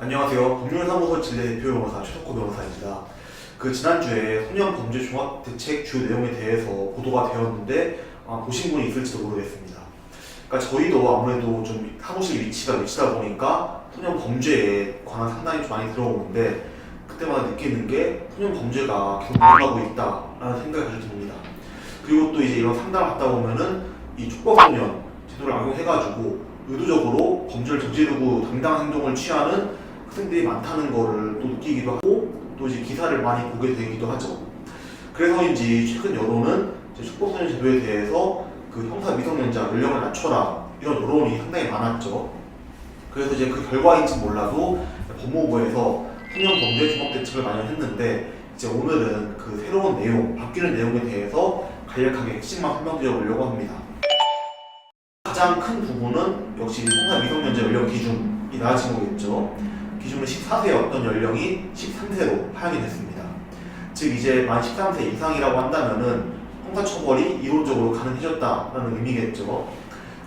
안녕하세요. 법률사무소 진례대표 변호사 최석호 변호사입니다. 지난주에 소년범죄 종합대책 주요 내용에 대해서 보도가 되었는데 보신 분이 있을지도 모르겠습니다. 그러니까 저희도 아무래도 좀 사무실 위치가 위치다 보니까 소년범죄에 관한 상담이 좀 많이 들어오는데 그때마다 느끼는 게 소년범죄가 계속 늘어나고 있다라는 생각이 자주 듭니다. 그리고 또 이제 이런 상담을 받다 보면은 이 촉법소년 제도를 악용해가지고 의도적으로 범죄를 저지르고 당당한 행동을 취하는 학생들이 많다는 거를 또 느끼기도 하고 또 이제 기사를 많이 보게 되기도 하죠. 그래서인지 최근 여론은 촉법소년 제도에 대해서 형사 미성년자 연령을 낮춰라 이런 여론이 상당히 많았죠. 그래서 이제 그 결과인지 몰라도 법무부에서 소년범죄 종합대책을 마련했는데 이제 오늘은 새로운 내용, 바뀌는 내용에 대해서 간략하게 핵심만 설명드려 보려고 합니다. 가장 큰 부분은 역시 형사 미성년자 연령 기준이 나아진 거겠죠. 기준은 14세였던 연령이 13세로 하향이 됐습니다. 즉 이제 만 13세 이상이라고 한다면은 형사처벌이 이론적으로 가능해졌다라는 의미겠죠.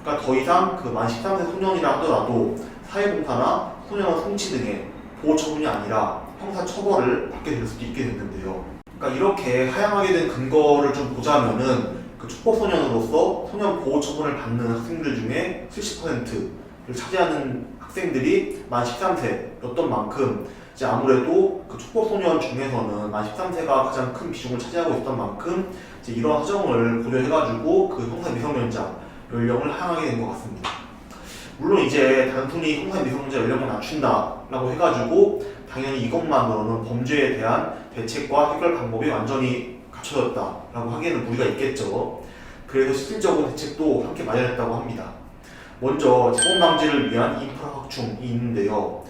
그러니까 더 이상 만 13세 소년이라 하더라도 사회봉사나 소년원 성취 등의 보호처분이 아니라 형사처벌을 받게 될 수도 있게 됐는데요. 그러니까 이렇게 하향하게 된 근거를 좀 보자면은 촉법소년으로서 소년 보호처분을 받는 학생들 중에 70%를 차지하는 학생들이 만 13세였던 만큼 이제 아무래도 촉법소년 중에서는 만 13세가 가장 큰 비중을 차지하고 있던 만큼 이제 이런 사정을 고려해가지고 형사 미성년자 연령을 하향하게 된 것 같습니다. 물론 이제 단순히 형사 미성년자 연령을 낮춘다라고 해가지고 당연히 이것만으로는 범죄에 대한 대책과 해결 방법이 완전히 갖춰졌다라고 하기에는 무리가 있겠죠. 그래서 실질적인 대책도 함께 마련했다고 합니다. 먼저 재범 방지를 위한 인프라 확충이 있는데요.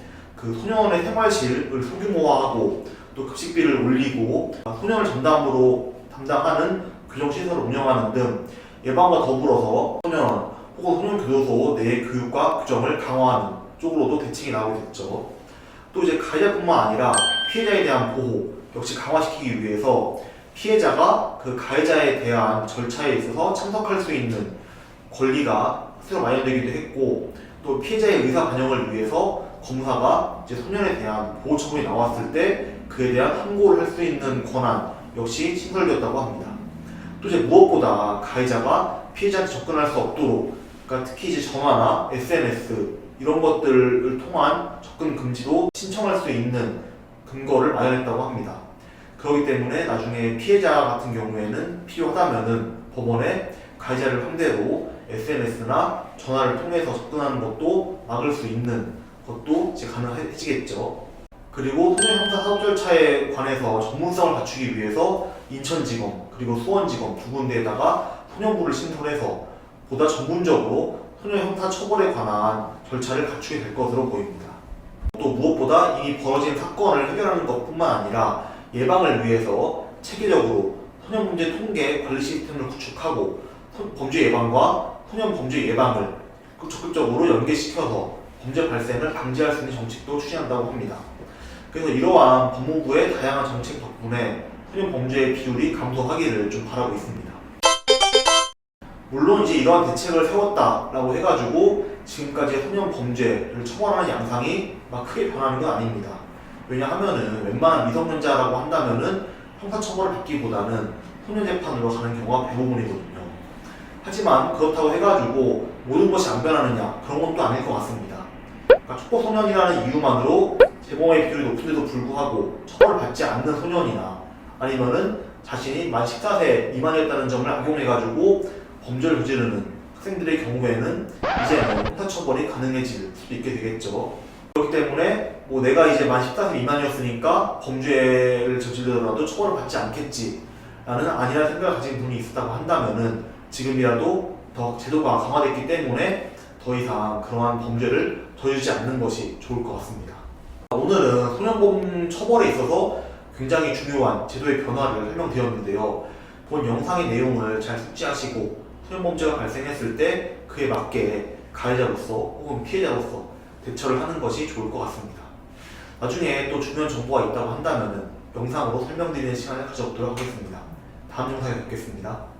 소년원의 생활실을 소규모화하고 또 급식비를 올리고 소년을 전담으로 담당하는 교정시설을 운영하는 등 예방과 더불어서 소년원 혹은 소년교도소 내 교육과 규정을 강화하는 쪽으로도 대책이 나오게 됐죠. 또 이제 가해자뿐만 아니라 피해자에 대한 보호 역시 강화시키기 위해서 피해자가 가해자에 대한 절차에 있어서 참석할 수 있는 권리가 새로 마련되기도 했고 또 피해자의 의사 반영을 위해서 검사가 이제 소년에 대한 보호 처분이 나왔을 때 그에 대한 항고를 할 수 있는 권한 역시 신설되었다고 합니다. 또 이제 무엇보다 가해자가 피해자한테 접근할 수 없도록 그러니까 특히 이제 전화나 SNS 이런 것들을 통한 접근 금지도 신청할 수 있는 근거를 마련했다고 합니다. 그렇기 때문에 나중에 피해자 같은 경우에는 필요하다면은 법원에 가해자를 상대로 SNS나 전화를 통해서 접근하는 것도 막을 수 있는 것도 이제 가능해지겠죠. 그리고 소년 형사 사법 절차에 관해서 전문성을 갖추기 위해서 인천지검 그리고 수원지검 두 군데에다가 소년부를 신설해서 보다 전문적으로 소년 형사 처벌에 관한 절차를 갖추게 될 것으로 보입니다. 또 무엇보다 이미 벌어진 사건을 해결하는 것뿐만 아니라 예방을 위해서 체계적으로 소년범죄 통계 관리 시스템을 구축하고 범죄 예방과 소년범죄 예방을 적극적으로 연계시켜서 범죄 발생을 방지할 수 있는 정책도 추진한다고 합니다. 그래서 이러한 법무부의 다양한 정책 덕분에 소년범죄의 비율이 감소하기를 좀 바라고 있습니다. 물론 이제 이러한 대책을 세웠다라고 해가지고 지금까지 소년범죄를 처벌하는 양상이 막 크게 변하는 건 아닙니다. 왜냐하면은 웬만한 미성년자라고 한다면은 형사처벌을 받기보다는 소년재판으로 가는 경우가 대부분이거든요. 하지만 그렇다고 해가지고 모든 것이 안 변하느냐 그런 건 또 아닐 것 같습니다. 그러니까 촉법소년이라는 이유만으로 재범의 비율이 높은데도 불구하고 처벌을 받지 않는 소년이나 아니면은 자신이 만 14세 미만이었다는 점을 악용해가지고 범죄를 저지르는 학생들의 경우에는 이제는 형사처벌이 가능해질 수도 있게 되겠죠. 그렇기 때문에 내가 이제 만 14세 미만이었으니까 범죄를 저지르더라도 처벌을 받지 않겠지 라는 아니라는 생각을 가진 분이 있었다고 한다면은 지금이라도 더 제도가 강화됐기 때문에 더 이상 그러한 범죄를 저지르지 않는 것이 좋을 것 같습니다. 오늘은 소년범 처벌에 있어서 굉장히 중요한 제도의 변화를 설명드렸는데요. 본 영상의 내용을 잘 숙지하시고 소년범죄가 발생했을 때 그에 맞게 가해자로서 혹은 피해자로서 대처를 하는 것이 좋을 것 같습니다. 나중에 또 중요한 정보가 있다고 한다면 영상으로 설명드리는 시간을 가져보도록 하겠습니다. 다음 영상에 뵙겠습니다.